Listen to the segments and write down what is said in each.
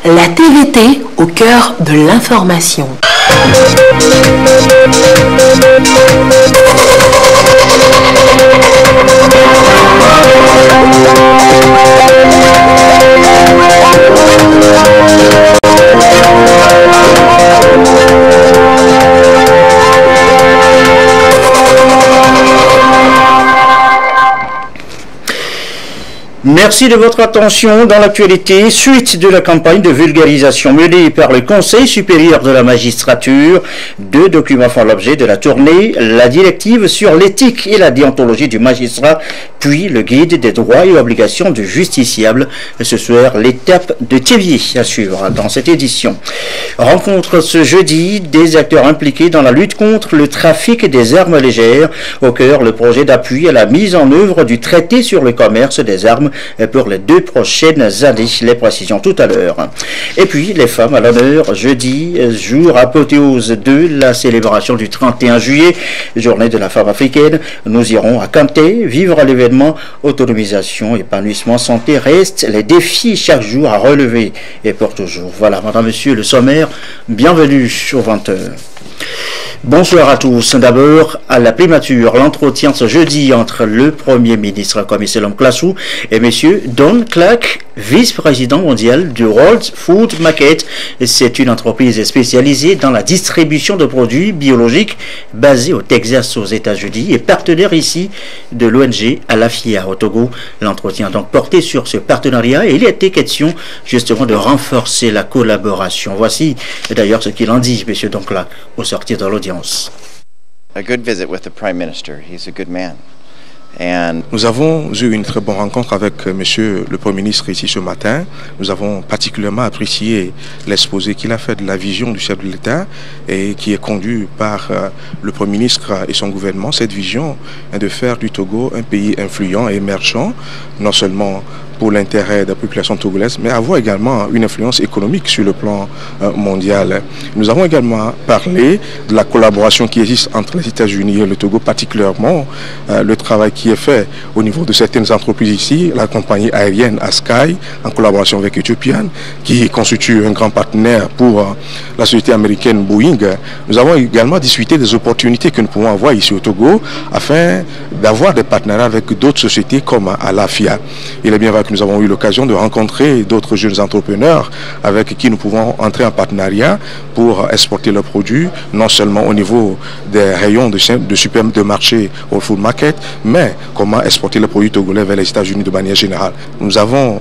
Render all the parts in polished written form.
La TVT au cœur de l'information. Merci de votre attention dans l'actualité. Suite de la campagne de vulgarisation menée par le Conseil supérieur de la magistrature, 2 documents font l'objet de la tournée, la directive sur l'éthique et la déontologie du magistrat, puis le guide des droits et obligations du justiciable. Ce soir, l'étape de Théviers à suivre dans cette édition. Rencontre ce jeudi des acteurs impliqués dans la lutte contre le trafic des armes légères. Au cœur, le projet d'appui à la mise en œuvre du traité sur le commerce des armes pour les 2 prochaines années. Les précisions tout à l'heure. Et puis, les femmes à l'honneur, jeudi, jour apothéose de la célébration du 31 juillet, journée de la femme africaine. Nous irons à Kanté, vivre à l'événement autonomisation, épanouissement, santé restent les défis chaque jour à relever et pour toujours. Voilà, madame, monsieur, le sommaire. Bienvenue au 20h. Bonsoir à tous. D'abord, à la primature, l'entretien ce jeudi entre le Premier ministre Commissaire Classou et M. Don Clark, vice-président mondial du World Food Market. C'est une entreprise spécialisée dans la distribution de produits biologiques basée au Texas aux États-Unis et partenaire ici de l'ONG Alafia au Togo. L'entretien a donc porté sur ce partenariat et il était question justement de renforcer la collaboration. Voici d'ailleurs ce qu'il en dit, M. Don Clark, au sortir de l'audience. A good visit with the Prime Minister. He's a good man. Nous avons eu une très bonne rencontre avec Monsieur le Premier ministre ici ce matin. Nous avons particulièrement apprécié l'exposé qu'il a fait de la vision du chef de l'État et qui est conduit par le Premier ministre et son gouvernement. Cette vision est de faire du Togo un pays influent et émergent, non seulement pour l'intérêt de la population togolaise, mais avoir également une influence économique sur le plan mondial. Nous avons également parlé de la collaboration qui existe entre les États-Unis et le Togo, particulièrement le travail qui est fait au niveau de certaines entreprises ici, la compagnie aérienne Askai, en collaboration avec Ethiopian, qui constitue un grand partenaire pour la société américaine Boeing. Nous avons également discuté des opportunités que nous pouvons avoir ici au Togo, afin d'avoir des partenariats avec d'autres sociétés comme Alafia. Il est bien vrai que nous avons eu l'occasion de rencontrer d'autres jeunes entrepreneurs avec qui nous pouvons entrer en partenariat pour exporter leurs produits, non seulement au niveau des rayons de marché au food market, mais comment exporter les produits togolais vers les États-Unis de manière générale. Nous avons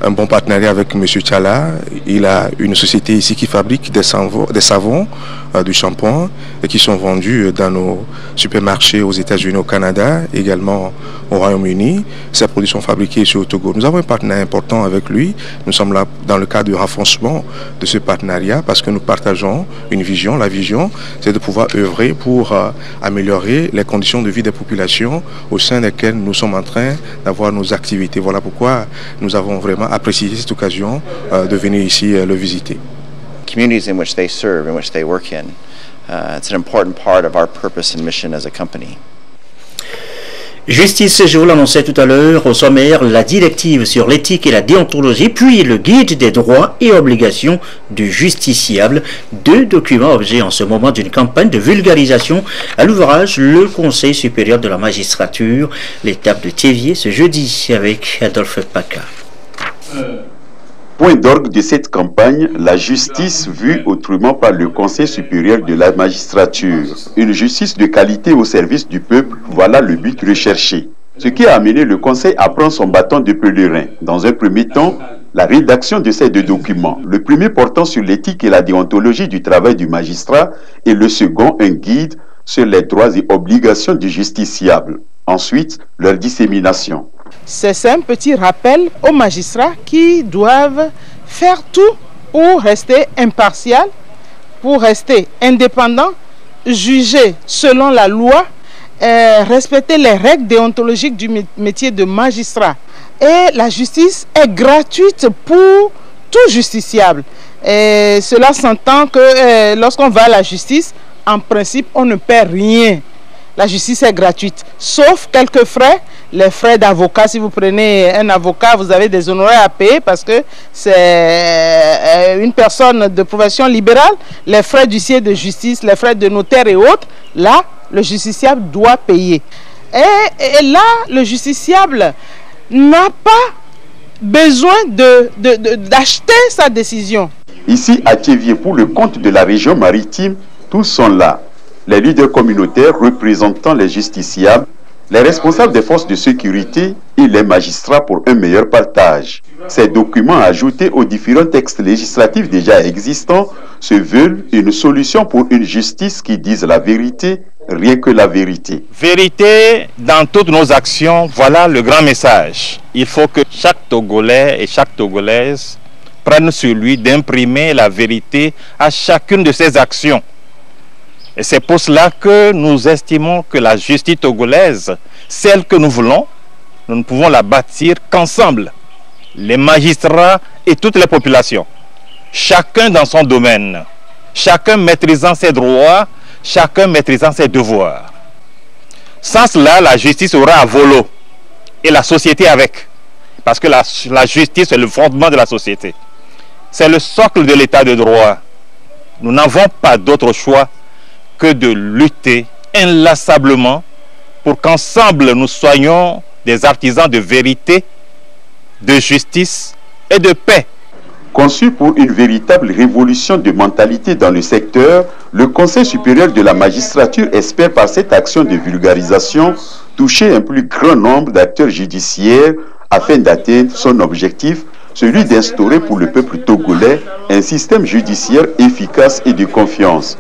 un bon partenariat avec M. Tchala. Il a une société ici qui fabrique des savons, du shampoing, et qui sont vendus dans nos supermarchés aux États-Unis, au Canada, également au Royaume-Uni. Ces produits sont fabriqués ici au Togo. Nous avons un partenariat important avec lui. Nous sommes là dans le cadre du renforcement de ce partenariat parce que nous partageons une vision. La vision, c'est de pouvoir œuvrer pour améliorer les conditions de vie des populations au sein desquelles nous sommes en train d'avoir nos activités. Voilà pourquoi nous avons vraiment apprécié cette occasion de venir ici le visiter. Communities in which they serve, in which they work in, it's an important part of our purpose and mission as a company. Justice, je vous l'annonçais tout à l'heure, au sommaire, la directive sur l'éthique et la déontologie, puis le guide des droits et obligations du justiciable, 2 documents objets en ce moment d'une campagne de vulgarisation à l'ouvrage Le Conseil supérieur de la magistrature, l'étape de Théviers ce jeudi avec Adolphe Paca. Point d'orgue de cette campagne, la justice vue autrement par le Conseil supérieur de la magistrature. Une justice de qualité au service du peuple, voilà le but recherché. Ce qui a amené le Conseil à prendre son bâton de pèlerin. Dans un premier temps, la rédaction de ces 2 documents. Le premier portant sur l'éthique et la déontologie du travail du magistrat et le second un guide sur les droits et obligations du justiciable. Ensuite, leur dissémination. C'est un petit rappel aux magistrats qui doivent faire tout pour rester impartial, pour rester indépendant, juger selon la loi, respecter les règles déontologiques du métier de magistrat. Et la justice est gratuite pour tout justiciable. Et cela s'entend que lorsqu'on va à la justice, en principe, on ne perd rien. La justice est gratuite, sauf quelques frais. Les frais d'avocat, si vous prenez un avocat, vous avez des honoraires à payer parce que c'est une personne de profession libérale, les frais d'huissier de justice, les frais de notaire et autres, là, le justiciable doit payer. Et là, le justiciable n'a pas besoin d'acheter sa décision. Ici, à Tchévié, pour le compte de la région maritime, tous sont là. Les leaders communautaires représentant les justiciables, les responsables des forces de sécurité et les magistrats pour un meilleur partage. Ces documents ajoutés aux différents textes législatifs déjà existants se veulent une solution pour une justice qui dise la vérité, rien que la vérité. Vérité dans toutes nos actions, voilà le grand message. Il faut que chaque Togolais et chaque Togolaise prenne sur lui d'imprimer la vérité à chacune de ses actions. Et c'est pour cela que nous estimons que la justice togolaise, celle que nous voulons, nous ne pouvons la bâtir qu'ensemble, les magistrats et toutes les populations, chacun dans son domaine, chacun maîtrisant ses droits, chacun maîtrisant ses devoirs. Sans cela, la justice aura à volo et la société avec, parce que la justice est le fondement de la société. C'est le socle de l'état de droit. Nous n'avons pas d'autre choix que de lutter inlassablement pour qu'ensemble nous soyons des artisans de vérité, de justice et de paix. Conçu pour une véritable révolution de mentalité dans le secteur, le Conseil supérieur de la magistrature espère par cette action de vulgarisation toucher un plus grand nombre d'acteurs judiciaires afin d'atteindre son objectif, celui d'instaurer pour le peuple togolais un système judiciaire efficace et de confiance.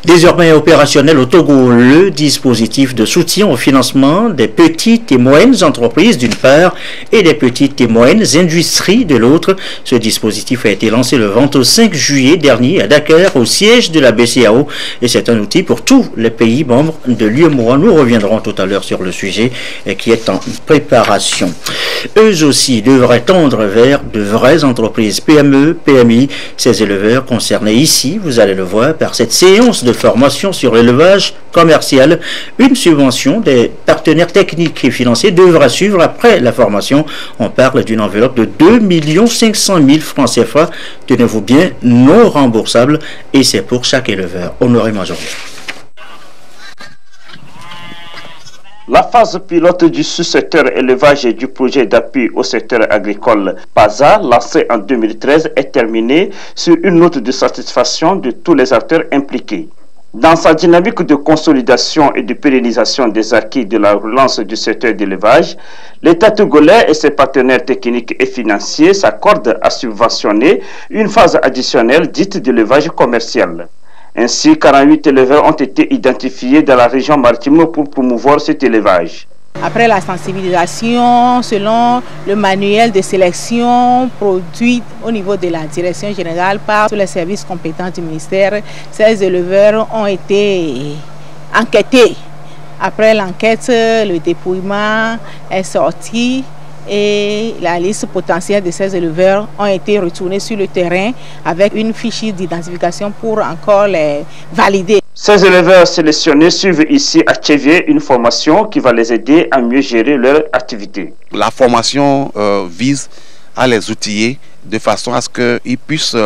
Désormais opérationnel au Togo, le dispositif de soutien au financement des petites et moyennes entreprises d'une part et des petites et moyennes industries de l'autre. Ce dispositif a été lancé le 25 juillet dernier à Dakar, au siège de la BCEAO, et c'est un outil pour tous les pays membres de l'UEMOA. Nous reviendrons tout à l'heure sur le sujet qui est en préparation. Eux aussi devraient tendre vers de vraies entreprises PME, PMI. Ces éleveurs concernés ici, vous allez le voir, par cette séance de formation sur l'élevage commercial. Une subvention des partenaires techniques et financiers devra suivre après la formation. On parle d'une enveloppe de 2 500 000 francs CFA. Tenez-vous bien, non remboursable, et c'est pour chaque éleveur. Honoré Major. La phase pilote du sous-secteur élevage et du projet d'appui au secteur agricole PASA, lancé en 2013, est terminée sur une note de satisfaction de tous les acteurs impliqués. Dans sa dynamique de consolidation et de pérennisation des acquis de la relance du secteur d'élevage, l'État togolais et ses partenaires techniques et financiers s'accordent à subventionner une phase additionnelle dite d'élevage commercial. Ainsi, 48 éleveurs ont été identifiés dans la région maritime pour promouvoir cet élevage. Après la sensibilisation, selon le manuel de sélection produit au niveau de la direction générale par tous les services compétents du ministère, ces éleveurs ont été enquêtés. Après l'enquête, le dépouillement est sorti et la liste potentielle de ces éleveurs ont été retournés sur le terrain avec une fiche d'identification pour encore les valider. Ces éleveurs sélectionnés suivent ici à Tchévié une formation qui va les aider à mieux gérer leur activité. La formation vise à les outiller de façon à ce qu'ils puissent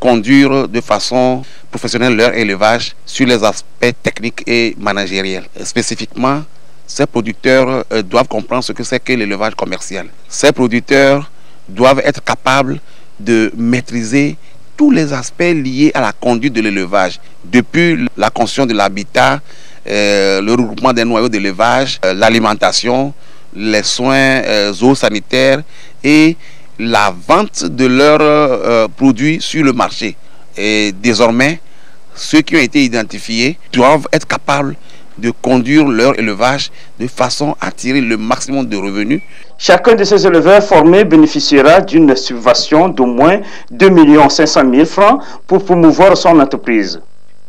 conduire de façon professionnelle leur élevage sur les aspects techniques et managériels. Spécifiquement, ces producteurs doivent comprendre ce que c'est que l'élevage commercial. Ces producteurs doivent être capables de maîtriser tous les aspects liés à la conduite de l'élevage, depuis la construction de l'habitat, le regroupement des noyaux d'élevage, l'alimentation, les soins zoosanitaires et la vente de leurs produits sur le marché. Et désormais, ceux qui ont été identifiés doivent être capables de conduire leur élevage de façon à tirer le maximum de revenus. Chacun de ces éleveurs formés bénéficiera d'une subvention d'au moins 2 500 000 francs pour promouvoir son entreprise.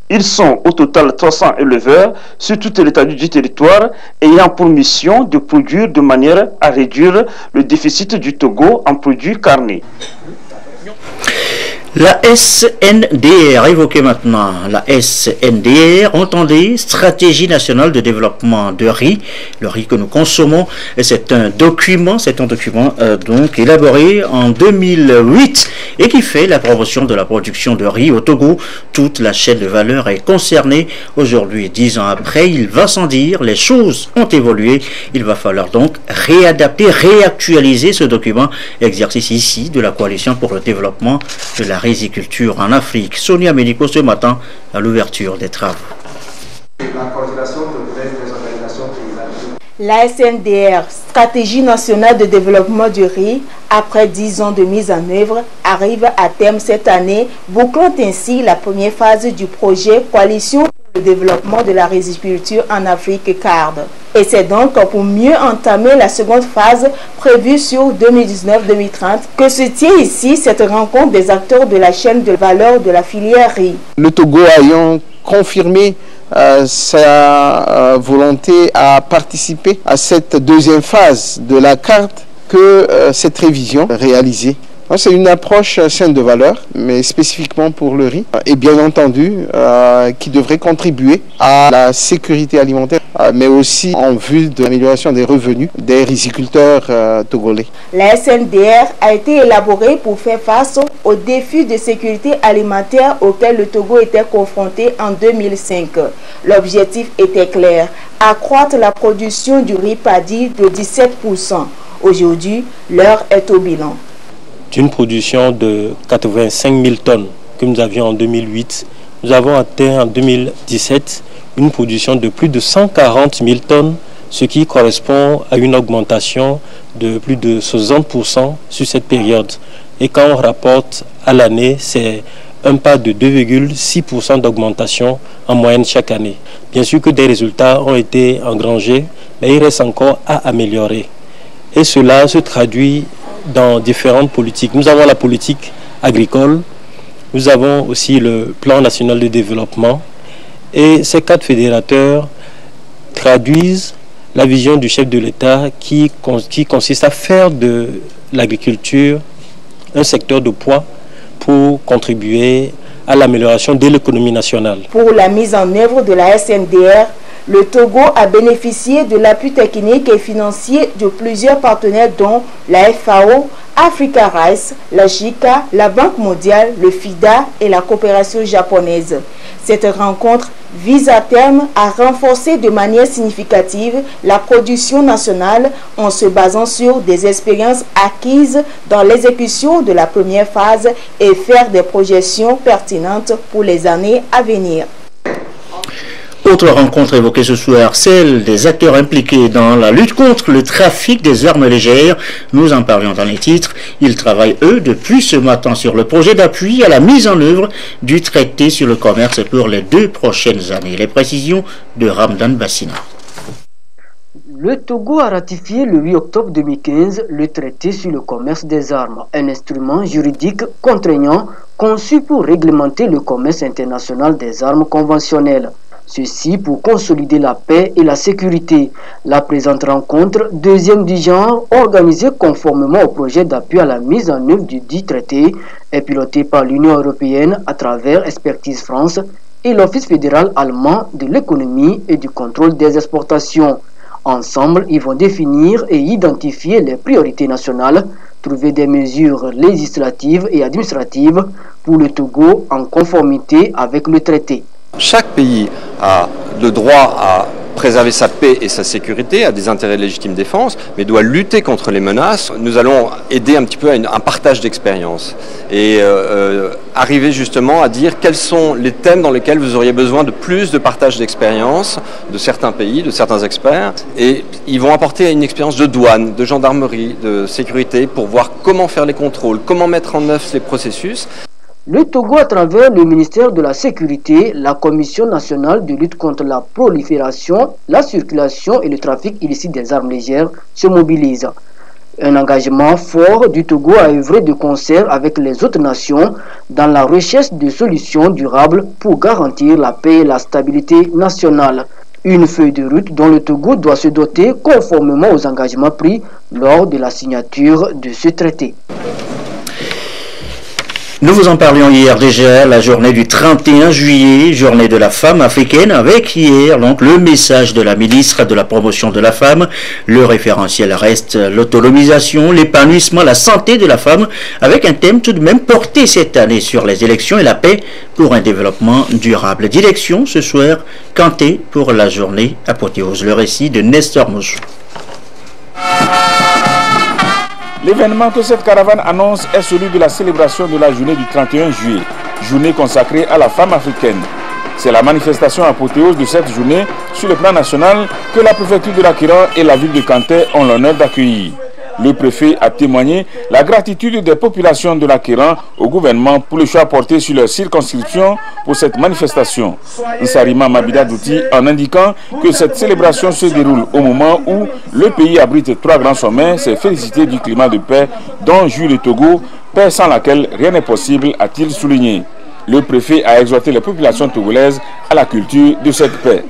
Ils sont au total 300 éleveurs sur toute l'étendue du territoire ayant pour mission de produire de manière à réduire le déficit du Togo en produits carnés. La SNDR, évoquée maintenant. La SNDR, entendez, Stratégie nationale de développement de riz, le riz que nous consommons. C'est un document donc élaboré en 2008 et qui fait la promotion de la production de riz au Togo. Toute la chaîne de valeur est concernée. Aujourd'hui, 10 ans après, il va sans dire, les choses ont évolué. Il va falloir donc réadapter, réactualiser ce document. Exercice ici de la coalition pour le développement de la riziculture en Afrique. Sonia Ménico ce matin à l'ouverture des travaux. La SNDR, Stratégie nationale de développement du riz, après 10 ans de mise en œuvre, arrive à terme cette année, bouclant ainsi la première phase du projet Coalition pour le développement de la riziculture en Afrique CARD. Et c'est donc pour mieux entamer la seconde phase prévue sur 2019-2030 que se tient ici cette rencontre des acteurs de la chaîne de valeur de la filière riz. Le Togo ayant confirmé sa volonté à participer à cette deuxième phase de la carte que cette révision réalisée. C'est une approche chaîne de valeur, mais spécifiquement pour le riz, et bien entendu qui devrait contribuer à la sécurité alimentaire, mais aussi en vue de l'amélioration des revenus des riziculteurs togolais. La SNDR a été élaborée pour faire face aux défis de sécurité alimentaire auxquels le Togo était confronté en 2005. L'objectif était clair, accroître la production du riz paddy de 17%. Aujourd'hui, l'heure est au bilan. D'une production de 85 000 tonnes que nous avions en 2008, nous avons atteint en 2017 une production de plus de 140 000 tonnes, ce qui correspond à une augmentation de plus de 60% sur cette période. Et quand on rapporte à l'année, c'est un pas de 2,6% d'augmentation en moyenne chaque année. Bien sûr que des résultats ont été engrangés, mais il reste encore à améliorer. Et cela se traduit dans différentes politiques. Nous avons la politique agricole, nous avons aussi le plan national de développement et ces 4 fédérateurs traduisent la vision du chef de l'État qui consiste à faire de l'agriculture un secteur de poids pour contribuer à l'amélioration de l'économie nationale. Pour la mise en œuvre de la SNDR, le Togo a bénéficié de l'appui technique et financier de plusieurs partenaires dont la FAO, Africa Rice, la JICA, la Banque mondiale, le FIDA et la coopération japonaise. Cette rencontre vise à terme à renforcer de manière significative la production nationale en se basant sur des expériences acquises dans l'exécution de la première phase et faire des projections pertinentes pour les années à venir. Autre rencontre évoquée ce soir, celle des acteurs impliqués dans la lutte contre le trafic des armes légères. Nous en parlions dans les titres. Ils travaillent, eux, depuis ce matin sur le projet d'appui à la mise en œuvre du traité sur le commerce pour les 2 prochaines années. Les précisions de Ramdan Bassina. Le Togo a ratifié le 8 octobre 2015 le traité sur le commerce des armes, un instrument juridique contraignant conçu pour réglementer le commerce international des armes conventionnelles. Ceci pour consolider la paix et la sécurité. La présente rencontre, deuxième du genre, organisée conformément au projet d'appui à la mise en œuvre du dit traité, est pilotée par l'Union européenne à travers Expertise France et l'Office fédéral allemand de l'économie et du contrôle des exportations. Ensemble, ils vont définir et identifier les priorités nationales, trouver des mesures législatives et administratives pour le Togo en conformité avec le traité. Chaque pays a le droit à préserver sa paix et sa sécurité, a des intérêts de légitime défense, mais doit lutter contre les menaces. Nous allons aider un petit peu à un partage d'expérience et arriver justement à dire quels sont les thèmes dans lesquels vous auriez besoin de plus de partage d'expérience de certains pays, de certains experts. Et ils vont apporter une expérience de douane, de gendarmerie, de sécurité pour voir comment faire les contrôles, comment mettre en œuvre les processus. Le Togo, à travers le ministère de la Sécurité, la Commission nationale de lutte contre la prolifération, la circulation et le trafic illicite des armes légères, se mobilise. Un engagement fort du Togo à œuvrer de concert avec les autres nations dans la recherche de solutions durables pour garantir la paix et la stabilité nationale. Une feuille de route dont le Togo doit se doter conformément aux engagements pris lors de la signature de ce traité. Nous vous en parlions hier déjà, la journée du 31 juillet, journée de la femme africaine, avec hier donc le message de la ministre de la promotion de la femme. Le référentiel reste l'autonomisation, l'épanouissement, la santé de la femme, avec un thème tout de même porté cette année sur les élections et la paix pour un développement durable. Direction ce soir, Kanté pour la journée apothéose. Le récit de Nestor Moussou. L'événement que cette caravane annonce est celui de la célébration de la journée du 31 juillet, journée consacrée à la femme africaine. C'est la manifestation apothéose de cette journée sur le plan national que la préfecture de l'Aquila et la ville de Kanté ont l'honneur d'accueillir. Le préfet a témoigné la gratitude des populations de l'Aquila au gouvernement pour le choix porté sur leur circonscription pour cette manifestation. Nsarima Mabida Douti en indiquant que cette célébration se déroule au moment où le pays abrite 3 grands sommets, s'est félicité du climat de paix dont jouit le Togo, paix sans laquelle rien n'est possible, a-t-il souligné. Le préfet a exhorté les populations togolaises à la culture de cette paix.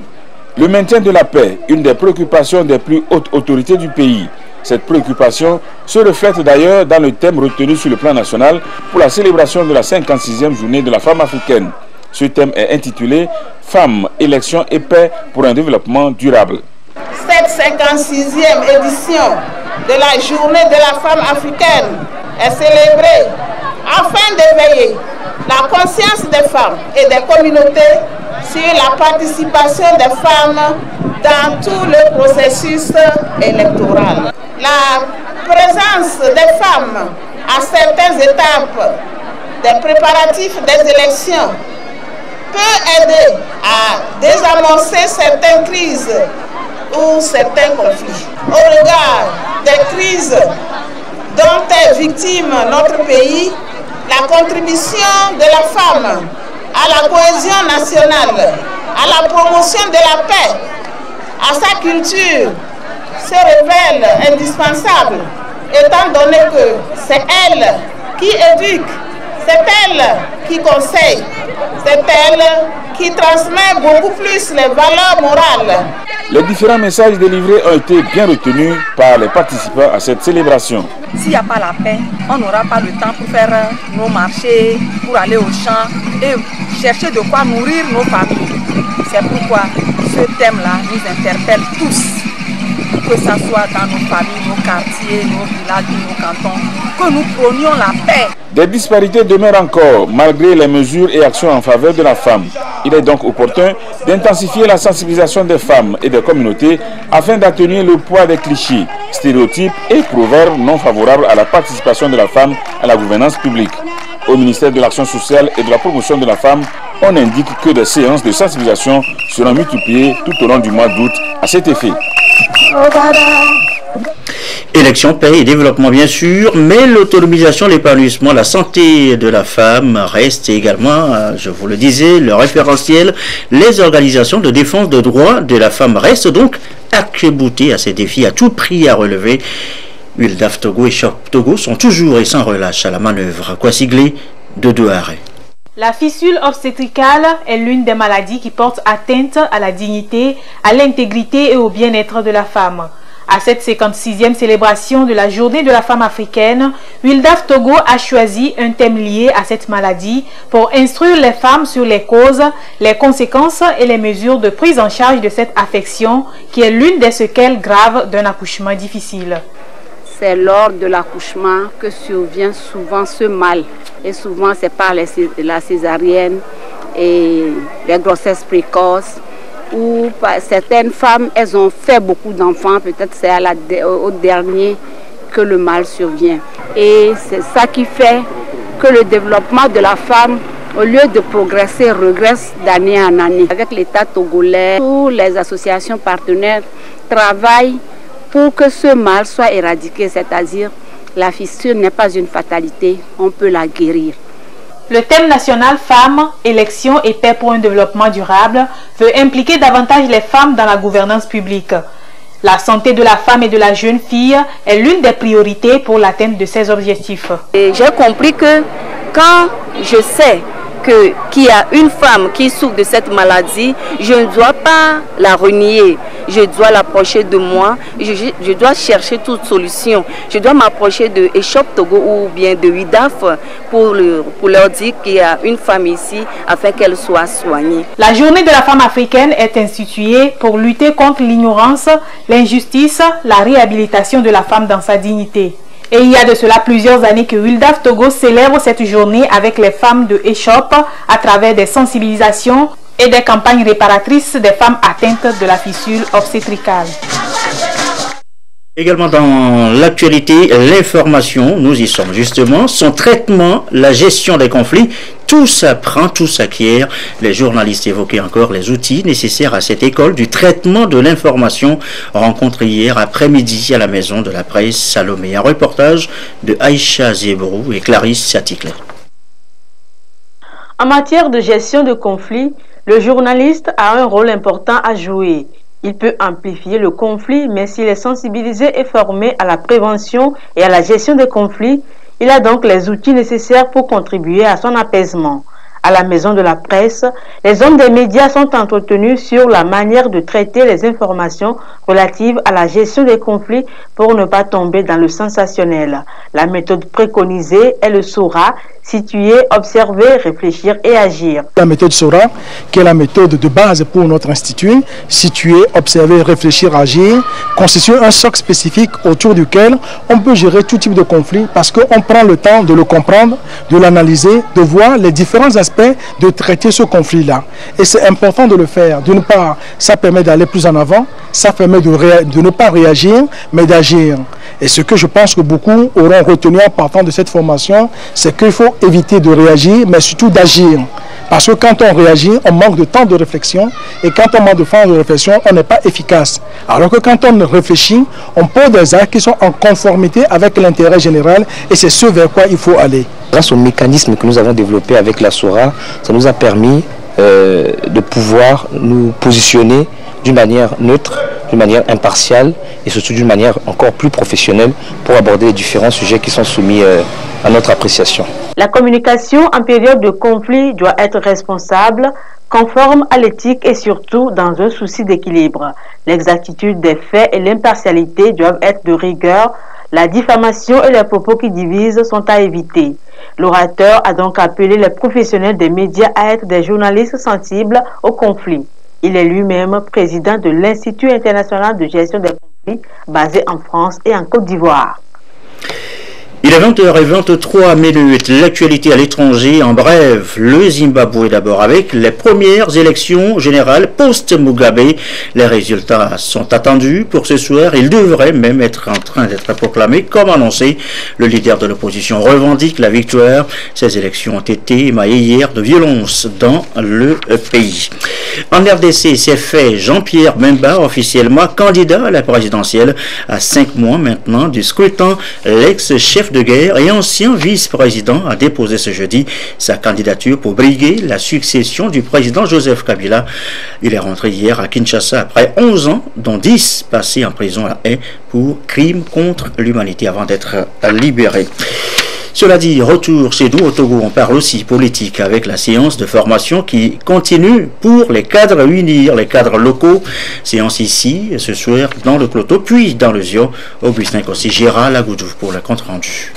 Le maintien de la paix, une des préoccupations des plus hautes autorités du pays. Cette préoccupation se reflète d'ailleurs dans le thème retenu sur le plan national pour la célébration de la 56e journée de la femme africaine. Ce thème est intitulé « Femmes, élections et paix pour un développement durable ». Cette 56e édition de la journée de la femme africaine est célébrée afin d'éveiller la conscience des femmes et des communautés sur la participation des femmes dans tout le processus électoral. La présence des femmes à certaines étapes des préparatifs des élections peut aider à désamorcer certaines crises ou certains conflits. Au regard des crises dont est victime notre pays, la contribution de la femme à la cohésion nationale, à la promotion de la paix, à sa culture, se révèle indispensable, étant donné que c'est elle qui éduque, c'est elle qui conseille, c'est elle qui transmet beaucoup plus les valeurs morales. Les différents messages délivrés ont été bien retenus par les participants à cette célébration. S'il n'y a pas la paix, on n'aura pas le temps pour faire nos marchés, pour aller au champ et chercher de quoi nourrir nos familles. C'est pourquoi ce thème-là nous interpelle tous, que ce soit dans nos familles, nos quartiers, nos villages, nos cantons, que nous prônions la paix. Des disparités demeurent encore malgré les mesures et actions en faveur de la femme. Il est donc opportun d'intensifier la sensibilisation des femmes et des communautés afin d'atténuer le poids des clichés, stéréotypes et proverbes non favorables à la participation de la femme à la gouvernance publique. Au ministère de l'Action sociale et de la promotion de la femme, on indique que des séances de sensibilisation seront multipliées tout au long du mois d'août à cet effet. Élection, paix et développement bien sûr, mais l'autonomisation, l'épanouissement, la santé de la femme reste également, je vous le disais, le référentiel. Les organisations de défense des droits de la femme restent donc arc-boutées à ces défis à tout prix à relever. ULDAF Togo et Shop Togo sont toujours et sans relâche à la manœuvre. Kwasiglé de Douaré. La fistule obstétricale est l'une des maladies qui portent atteinte à la dignité, à l'intégrité et au bien-être de la femme. À cette 56e célébration de la journée de la femme africaine, ULDAF Togo a choisi un thème lié à cette maladie pour instruire les femmes sur les causes, les conséquences et les mesures de prise en charge de cette affection qui est l'une des séquelles graves d'un accouchement difficile. C'est lors de l'accouchement que survient souvent ce mal. Et souvent c'est par la césarienne et les grossesses précoces. Où certaines femmes, elles ont fait beaucoup d'enfants, peut-être c'est au dernier que le mal survient. Et c'est ça qui fait que le développement de la femme, au lieu de progresser, regresse d'année en année. Avec l'État togolais, toutes les associations partenaires travaillent pour que ce mal soit éradiqué, c'est-à-dire la fistule n'est pas une fatalité, on peut la guérir. Le thème national Femmes, élections et paix pour un développement durable veut impliquer davantage les femmes dans la gouvernance publique. La santé de la femme et de la jeune fille est l'une des priorités pour l'atteinte de ces objectifs. J'ai compris que quand je sais qu'il y a une femme qui souffre de cette maladie, je ne dois pas la renier. je dois l'approcher de moi, je dois chercher toute solution. Je dois m'approcher de Eshop Togo ou bien de UIDAF pour leur dire qu'il y a une femme ici afin qu'elle soit soignée. La journée de la femme africaine est instituée pour lutter contre l'ignorance, l'injustice, la réhabilitation de la femme dans sa dignité. Et il y a de cela plusieurs années que UIDAF Togo célèbre cette journée avec les femmes de Eshop à travers des sensibilisations et des campagnes réparatrices des femmes atteintes de la fissure obstétricale. Également dans l'actualité, l'information, nous y sommes justement, son traitement, la gestion des conflits, tout s'apprend, tout s'acquiert. Les journalistes évoquaient encore les outils nécessaires à cette école du traitement de l'information, rencontrée hier après-midi à la maison de la presse Salomé. Un reportage de Aïcha Zebrou et Clarisse Saticler. En matière de gestion de conflits, le journaliste a un rôle important à jouer. Il peut amplifier le conflit, mais s'il est sensibilisé et formé à la prévention et à la gestion des conflits, il a donc les outils nécessaires pour contribuer à son apaisement. À la maison de la presse, les hommes des médias sont entretenus sur la manière de traiter les informations relatives à la gestion des conflits pour ne pas tomber dans le sensationnel. La méthode préconisée est le SORA, situer, observer, réfléchir et agir. La méthode SORA, qui est la méthode de base pour notre institut, situer, observer, réfléchir, agir, constitue un socle spécifique autour duquel on peut gérer tout type de conflit parce qu'on prend le temps de le comprendre, de l'analyser, de voir les différents aspects de traiter ce conflit-là. Et c'est important de le faire. D'une part, ça permet d'aller plus en avant, ça permet de ne pas réagir, mais d'agir. Et ce que je pense que beaucoup auront retenu en partant de cette formation, c'est qu'il faut éviter de réagir, mais surtout d'agir. Parce que quand on réagit, on manque de temps de réflexion. Et quand on manque de temps de réflexion, on n'est pas efficace. Alors que quand on réfléchit, on pose des actes qui sont en conformité avec l'intérêt général. Et c'est ce vers quoi il faut aller. Grâce au mécanisme que nous avons développé avec la SORA, ça nous a permis de pouvoir nous positionner d'une manière neutre, d'une manière impartiale et surtout d'une manière encore plus professionnelle pour aborder les différents sujets qui sont soumis à notre appréciation. La communication en période de conflit doit être responsable, conforme à l'éthique et surtout dans un souci d'équilibre. L'exactitude des faits et l'impartialité doivent être de rigueur. La diffamation et les propos qui divisent sont à éviter. L'orateur a donc appelé les professionnels des médias à être des journalistes sensibles au conflit. Il est lui-même président de l'Institut international de gestion des conflits basé en France et en Côte d'Ivoire. Il est 20h23. L'actualité à l'étranger, en bref, le Zimbabwe d'abord avec les premières élections générales post-Mugabe. Les résultats sont attendus pour ce soir. Ils devraient même être en train d'être proclamés. Comme annoncé, le leader de l'opposition revendique la victoire. Ces élections ont été émaillées hier de violence dans le pays. En RDC, c'est fait. Jean-Pierre Bemba, officiellement candidat à la présidentielle à 5 mois maintenant du scrutin. L'ex-chef de guerre et ancien vice-président a déposé ce jeudi sa candidature pour briguer la succession du président Joseph Kabila. Il est rentré hier à Kinshasa après 11 ans, dont 10 passés en prison à La Haye pour crimes contre l'humanité avant d'être libéré. Cela dit, retour chez nous au Togo, on parle aussi politique avec la séance de formation qui continue pour les cadres UNIR, les cadres locaux. Séance ici, ce soir, dans le Cloto, puis dans le Zio. Augustin Kossi, Gérald Lagoudou pour le compte rendu.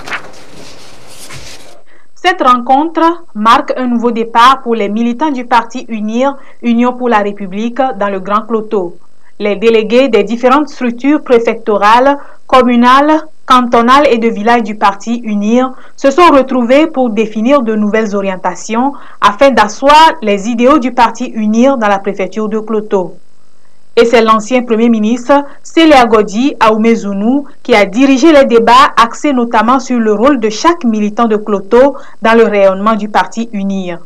Cette rencontre marque un nouveau départ pour les militants du parti UNIR, Union pour la République, dans le Grand Cloto. Les délégués des différentes structures préfectorales, communales, cantonales et de villages du parti UNIR se sont retrouvés pour définir de nouvelles orientations afin d'asseoir les idéaux du parti UNIR dans la préfecture de Cloto. Et c'est l'ancien Premier ministre Célia Godi Aoumezounou qui a dirigé les débats axés notamment sur le rôle de chaque militant de Cloto dans le rayonnement du parti UNIR.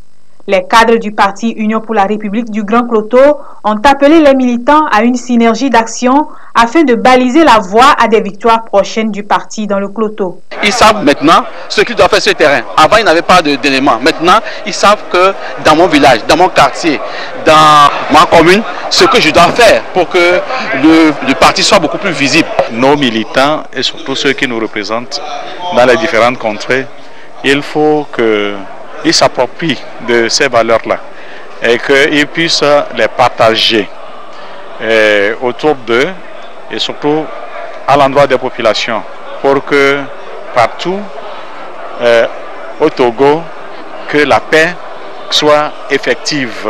Les cadres du parti Union pour la République du Grand Cloto ont appelé les militants à une synergie d'action afin de baliser la voie à des victoires prochaines du parti dans le Cloto. Ils savent maintenant ce qu'ils doivent faire sur le terrain. Avant, ils n'avaient pas d'éléments. Maintenant, ils savent que dans mon village, dans mon quartier, dans ma commune, ce que je dois faire pour que le parti soit beaucoup plus visible. Nos militants et surtout ceux qui nous représentent dans les différentes contrées, il faut qu'ils s'approprient de ces valeurs-là et qu'ils puissent les partager. autour d'eux et surtout à l'endroit des populations pour que partout au Togo, que la paix soit effective.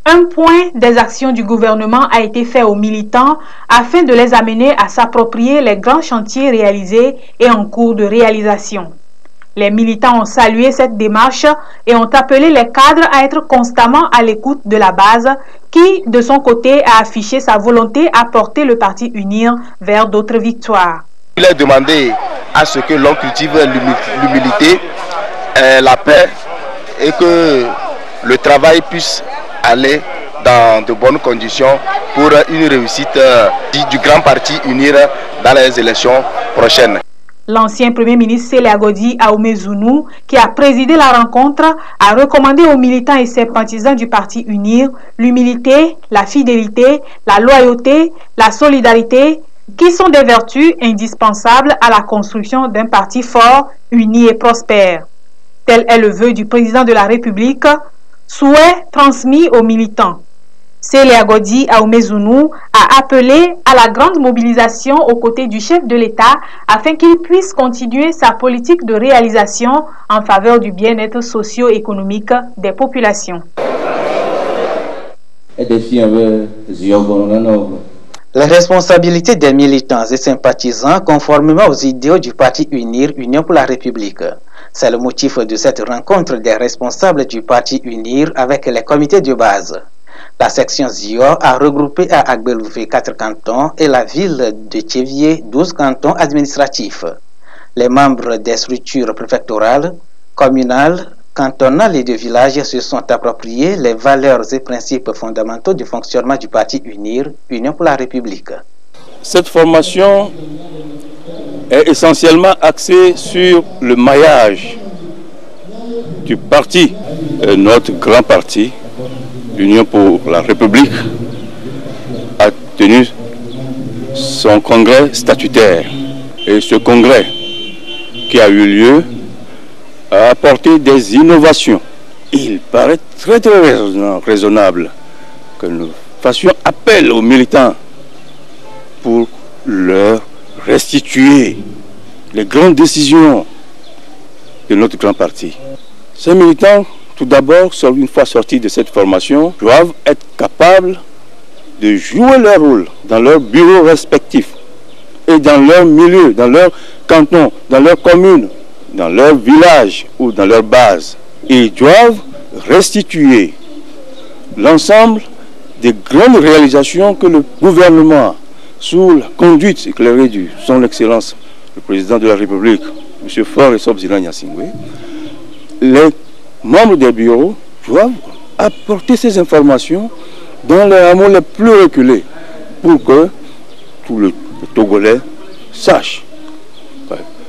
Un point des actions du gouvernement a été fait aux militants afin de les amener à s'approprier les grands chantiers réalisés et en cours de réalisation. Les militants ont salué cette démarche et ont appelé les cadres à être constamment à l'écoute de la base qui, de son côté, a affiché sa volonté à porter le parti UNIR vers d'autres victoires. Il est demandé à ce que l'on cultive l'humilité, la paix et que le travail puisse aller dans de bonnes conditions pour une réussite du grand parti UNIR dans les élections prochaines. L'ancien Premier ministre Sele Agodi Ahumezunu, qui a présidé la rencontre, a recommandé aux militants et sympathisants du parti UNIR l'humilité, la fidélité, la loyauté, la solidarité, qui sont des vertus indispensables à la construction d'un parti fort, uni et prospère. Tel est le vœu du président de la République, souhait transmis aux militants. Sele Agodi Ahumezunu a appelé à la grande mobilisation aux côtés du chef de l'État afin qu'il puisse continuer sa politique de réalisation en faveur du bien-être socio-économique des populations. Les responsabilités des militants et sympathisants conformément aux idéaux du parti UNIR, Union pour la République. C'est le motif de cette rencontre des responsables du parti UNIR avec les comités de base. La section Zior a regroupé à Agbelouvé 4 cantons et la ville de Tchévier 12 cantons administratifs. Les membres des structures préfectorales, communales, cantonales et de villages se sont appropriés les valeurs et principes fondamentaux du fonctionnement du parti UNIR, Union pour la République. Cette formation est essentiellement axée sur le maillage du parti, notre grand parti, l'Union pour la République, a tenu son congrès statutaire. Et ce congrès qui a eu lieu a apporté des innovations. Il paraît très raisonnable que nous fassions appel aux militants pour leur restituer les grandes décisions de notre grand parti. Ces militants, tout d'abord, une fois sortis de cette formation, doivent être capables de jouer leur rôle dans leurs bureaux respectifs et dans leur milieu, dans leur canton, dans leur commune, dans leur village ou dans leur base. Ils doivent restituer l'ensemble des grandes réalisations que le gouvernement, sous la conduite éclairée de son Excellence, le Président de la République, M. Faure Esop-Zila Gnassingbé, les membres des bureaux doivent apporter ces informations dans les hameaux les plus reculés pour que tout le Togolais sache.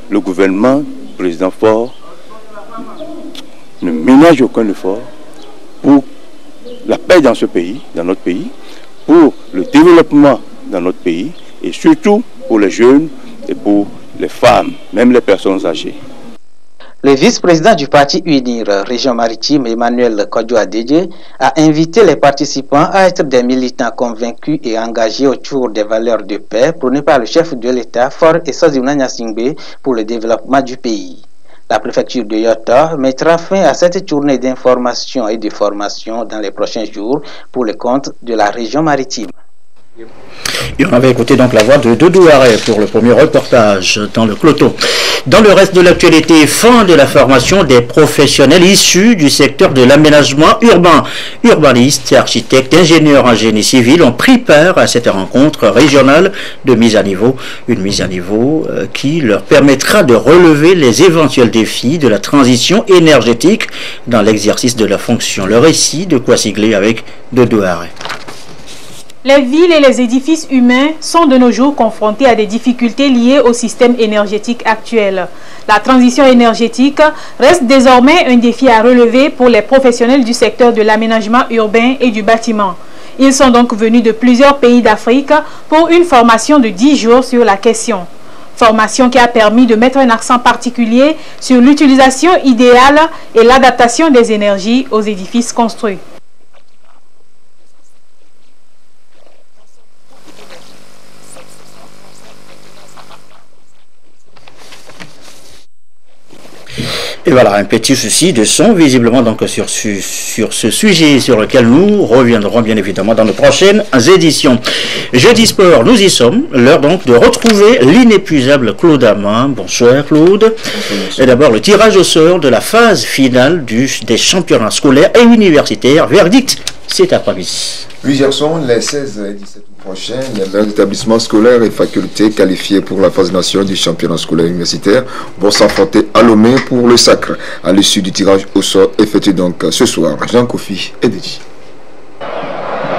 Le gouvernement, le président Faure, ne ménage aucun effort pour la paix dans ce pays, dans notre pays, pour le développement dans notre pays et surtout pour les jeunes et pour les femmes, même les personnes âgées. Le vice-président du parti UNIR, région maritime, Emmanuel Kodjo-Adedje, a invité les participants à être des militants convaincus et engagés autour des valeurs de paix prônées par le chef de l'État, Faure Esop-Zila Gnassingbé, pour le développement du pays. La préfecture de Yota mettra fin à cette journée d'information et de formation dans les prochains jours pour le compte de la région maritime. Et on avait écouté donc la voix de Doudou Aré pour le premier reportage dans le Cloto. Dans le reste de l'actualité, fin de la formation des professionnels issus du secteur de l'aménagement urbain. Urbanistes, architectes, ingénieurs en génie civil ont pris part à cette rencontre régionale de mise à niveau. Une mise à niveau qui leur permettra de relever les éventuels défis de la transition énergétique dans l'exercice de la fonction. Le récit de Kwasi avec Doudou Aré. Les villes et les édifices humains sont de nos jours confrontés à des difficultés liées au système énergétique actuel. La transition énergétique reste désormais un défi à relever pour les professionnels du secteur de l'aménagement urbain et du bâtiment. Ils sont donc venus de plusieurs pays d'Afrique pour une formation de 10 jours sur la question. Formation qui a permis de mettre un accent particulier sur l'utilisation idéale et l'adaptation des énergies aux édifices construits. Et voilà, un petit souci de son, visiblement, donc sur ce sujet sur lequel nous reviendrons bien évidemment dans nos prochaines éditions. Jeudi Sport, nous y sommes. L'heure donc de retrouver l'inépuisable Claude Amin. Bonsoir Claude. Et d'abord le tirage au sort de la phase finale des championnats scolaires et universitaires. Verdict cet après-midi. Plusieurs sont les 16 et 17 prochains. Les meilleurs établissements scolaires et facultés qualifiés pour la phase nationale du championnat scolaire universitaire vont s'affronter à Lomé pour le sacre. À l'issue du tirage au sort effectué donc ce soir, Jean Kofi et Dédi.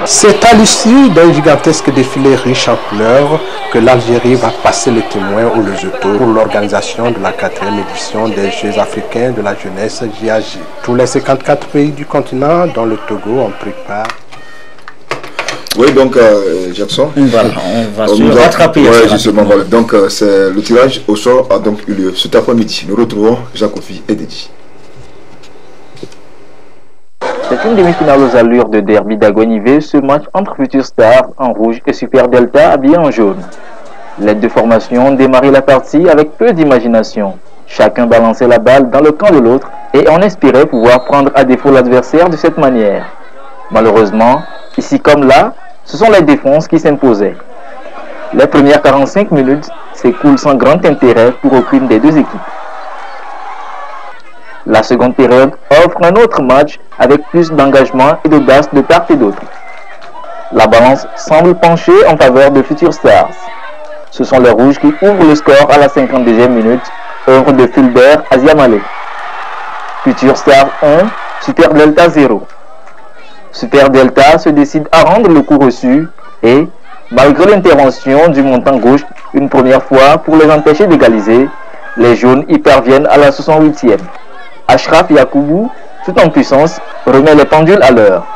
C'est à l'issue d'un gigantesque défilé riche en couleurs que l'Algérie va passer le témoin au Lesotho pour l'organisation de la 4e édition des Jeux africains de la jeunesse JAJ. Tous les 54 pays du continent, dont le Togo, ont pris part. Oui, donc Jackson. Voilà, on va se rattraper. Oui, justement, voilà. Donc le tirage au sort a donc eu lieu cet après-midi. Nous retrouvons Jean Kofi et Dédi. C'est une demi-finale aux allures de derby d'Agonivé, ce match entre Future Stars en rouge et Super Delta habillé en jaune. Les deux formations ont démarré la partie avec peu d'imagination. Chacun balançait la balle dans le camp de l'autre et on espérait pouvoir prendre à défaut l'adversaire de cette manière. Malheureusement, ici comme là, ce sont les défenses qui s'imposaient. Les premières 45 minutes s'écoulent sans grand intérêt pour aucune des deux équipes. La seconde période offre un autre match avec plus d'engagement et d'audace de part et d'autre. La balance semble pencher en faveur de Future Stars. Ce sont les rouges qui ouvrent le score à la 52e minute, œuvre de Fulbert Aziamale. Future Stars 1, Super Delta 0. Super Delta se décide à rendre le coup reçu et, malgré l'intervention du montant gauche une première fois pour les empêcher d'égaliser, les jaunes y parviennent à la 68e. Ashraf Yakoubou, tout en puissance, remet les pendules à l'heure.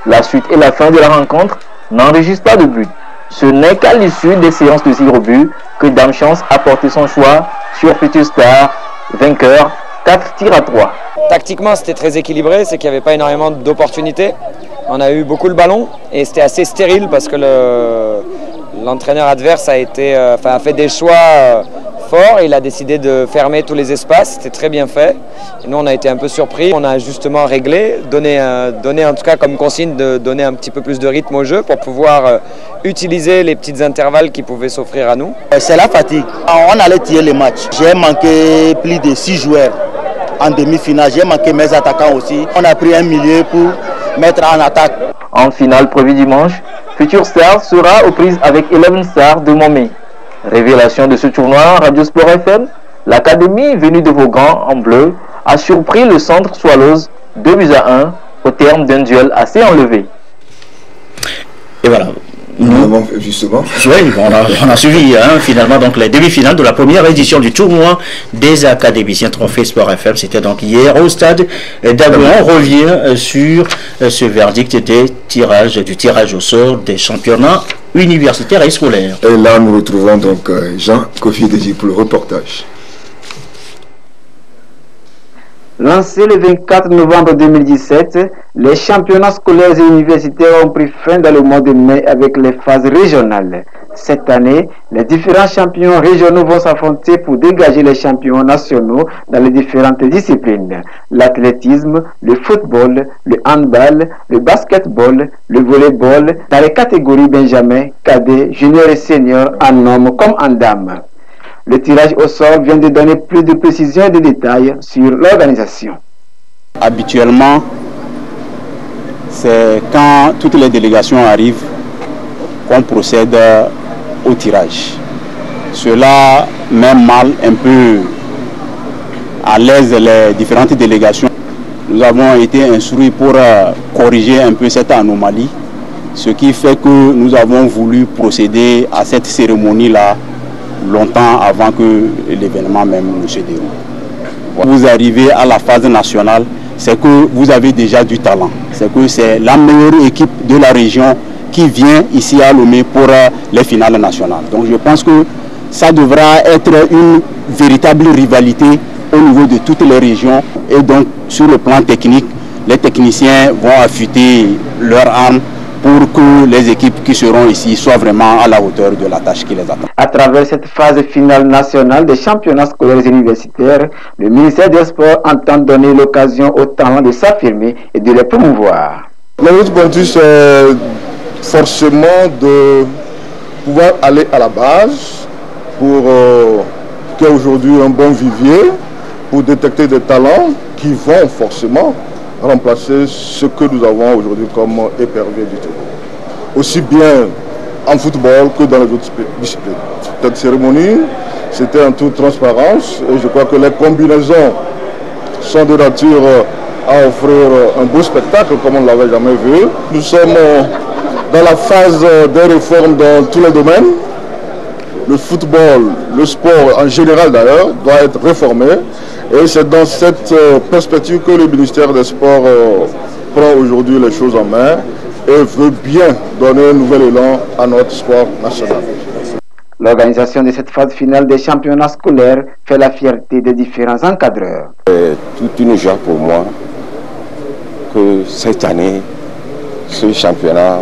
La suite et la fin de la rencontre n'enregistrent pas de but. Ce n'est qu'à l'issue des séances de tir au but que Dame Chance a porté son choix sur Future Star, vainqueur 4 tirs à 3. Tactiquement, c'était très équilibré, c'est qu'il n'y avait pas énormément d'opportunités. On a eu beaucoup le ballon et c'était assez stérile parce que l'entraîneur adverse a fait des choix forts. Il a décidé de fermer tous les espaces, c'était très bien fait. Et nous, on a été un peu surpris. On a justement réglé, donné en tout cas comme consigne de donner un petit peu plus de rythme au jeu pour pouvoir utiliser les petits intervalles qui pouvaient s'offrir à nous. C'est la fatigue. On allait tirer les matchs. J'ai manqué plus de 6 joueurs en demi-finale. J'ai manqué mes attaquants aussi. On a pris un milieu pour mettre en attaque. En finale prévue dimanche, Future Stars sera aux prises avec 11 Stars de Momé. Révélation de ce tournoi, Radio Sport FM, l'académie venue de Vaughan en bleu a surpris le centre Swallows 2-1 au terme d'un duel assez enlevé. Et voilà. Justement. Oui, on a suivi finalement donc les demi-finales de la première édition du tournoi des académiciens Trophée Sport FM. C'était donc hier au stade d'Abou. On revient sur ce verdict du tirage au sort des championnats universitaires et scolaires. Et là, nous retrouvons donc Jean Kofi Dédi pour le reportage. Lancé le 24 novembre 2017, les championnats scolaires et universitaires ont pris fin dans le mois de mai avec les phases régionales. Cette année, les différents champions régionaux vont s'affronter pour dégager les champions nationaux dans les différentes disciplines. L'athlétisme, le football, le handball, le basketball, le volleyball, dans les catégories benjamin, cadet, junior et senior en hommes comme en dames. Le tirage au sort vient de donner plus de précisions et de détails sur l'organisation. Habituellement, c'est quand toutes les délégations arrivent qu'on procède au tirage. Cela met mal un peu à l'aise les différentes délégations. Nous avons été instruits pour corriger un peu cette anomalie, ce qui fait que nous avons voulu procéder à cette cérémonie-là longtemps avant que l'événement même ne se déroule. Vous arrivez à la phase nationale, c'est que vous avez déjà du talent. C'est que c'est la meilleure équipe de la région qui vient ici à Lomé pour les finales nationales. Donc je pense que ça devra être une véritable rivalité au niveau de toutes les régions. Et donc sur le plan technique, les techniciens vont affûter leurs armes pour que les équipes qui seront ici soient vraiment à la hauteur de la tâche qui les attend. À travers cette phase finale nationale des championnats scolaires universitaires, le ministère des Sports entend donner l'occasion aux talents de s'affirmer et de les promouvoir. L'objectif, c'est forcément de pouvoir aller à la base pour qu'il y ait aujourd'hui un bon vivier pour détecter des talents qui vont forcément remplacer ce que nous avons aujourd'hui comme épervier du Togo. Aussi bien en football que dans les autres disciplines. Cette cérémonie, c'était en toute transparence et je crois que les combinaisons sont de nature à offrir un beau spectacle comme on ne l'avait jamais vu. Nous sommes dans la phase des réformes dans tous les domaines. Le football, le sport en général d'ailleurs, doit être réformé. Et c'est dans cette perspective que le ministère des Sports prend aujourd'hui les choses en main et veut bien donner un nouvel élan à notre sport national. L'organisation de cette phase finale des championnats scolaires fait la fierté des différents encadreurs. C'est toute une joie pour moi que cette année, ce championnat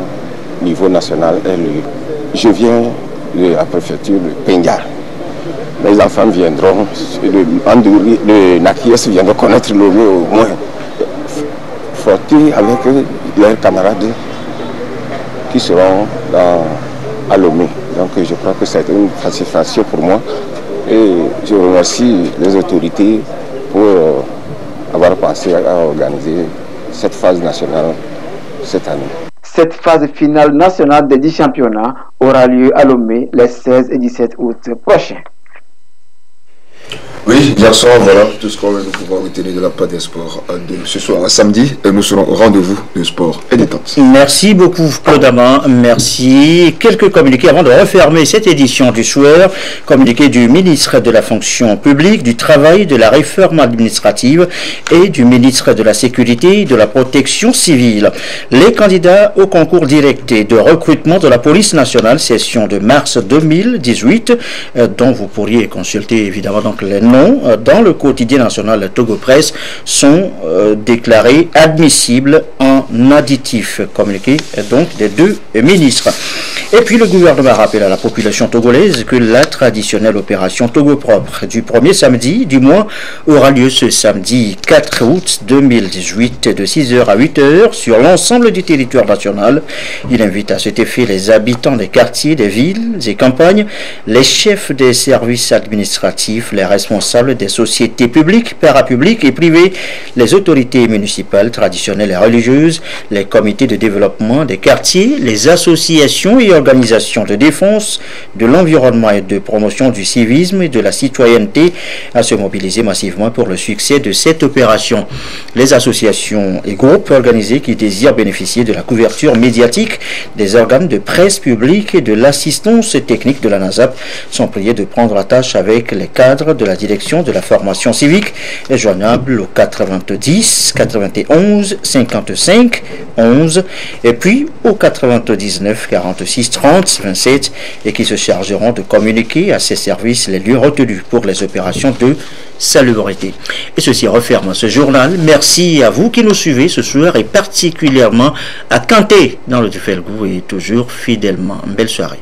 niveau national ait lieu. Je viens de la préfecture de Penga. Les enfants viendront, le Nakies viendront connaître le lieu au moins. Frotter avec leurs camarades qui seront à Lomé. Donc je crois que c'est une satisfaction pour moi et je remercie les autorités pour avoir pensé à organiser cette phase nationale cette année. Cette phase finale nationale des 10 championnats aura lieu à Lomé les 16 et 17 août prochains. Oui, hier soir, voilà tout ce qu'on va pouvoir retenir de la part des sports. Ce soir, samedi, nous serons au rendez-vous de sport et détente. Merci beaucoup, Claude Amand. Merci. Quelques communiqués avant de refermer cette édition du soir. Communiqué du ministre de la Fonction publique, du Travail, de la Réforme administrative et du ministre de la Sécurité et de la Protection civile. Les candidats au concours direct de recrutement de la police nationale, session de mars 2018, dont vous pourriez consulter évidemment donc les noms dans le quotidien national Togo Presse, sont déclarés admissibles en additif. Communiqué donc des deux ministres. Et puis le gouvernement rappelle à la population togolaise que la traditionnelle opération Togo Propre du premier samedi du mois aura lieu ce samedi 4 août 2018 de 6h à 8h sur l'ensemble du territoire national. Il invite à cet effet les habitants des quartiers, des villes et campagnes, les chefs des services administratifs, les responsables des sociétés publiques, parapubliques et privées, les autorités municipales, traditionnelles et religieuses, les comités de développement des quartiers, les associations et organisations de défense de l'environnement et de promotion du civisme et de la citoyenneté à se mobiliser massivement pour le succès de cette opération. Les associations et groupes organisés qui désirent bénéficier de la couverture médiatique des organes de presse publique et de l'assistance technique de la NASAP sont priés de prendre la tâche avec les cadres de la direction de la formation civique joignable au 90 91 55 11 et puis au 99 46 30 27 et qui se chargeront de communiquer à ces services les lieux retenus pour les opérations de salubrité. Et ceci referme ce journal. Merci à vous qui nous suivez ce soir et particulièrement à Kanté dans le Dufelgou et toujours fidèlement. Belle soirée.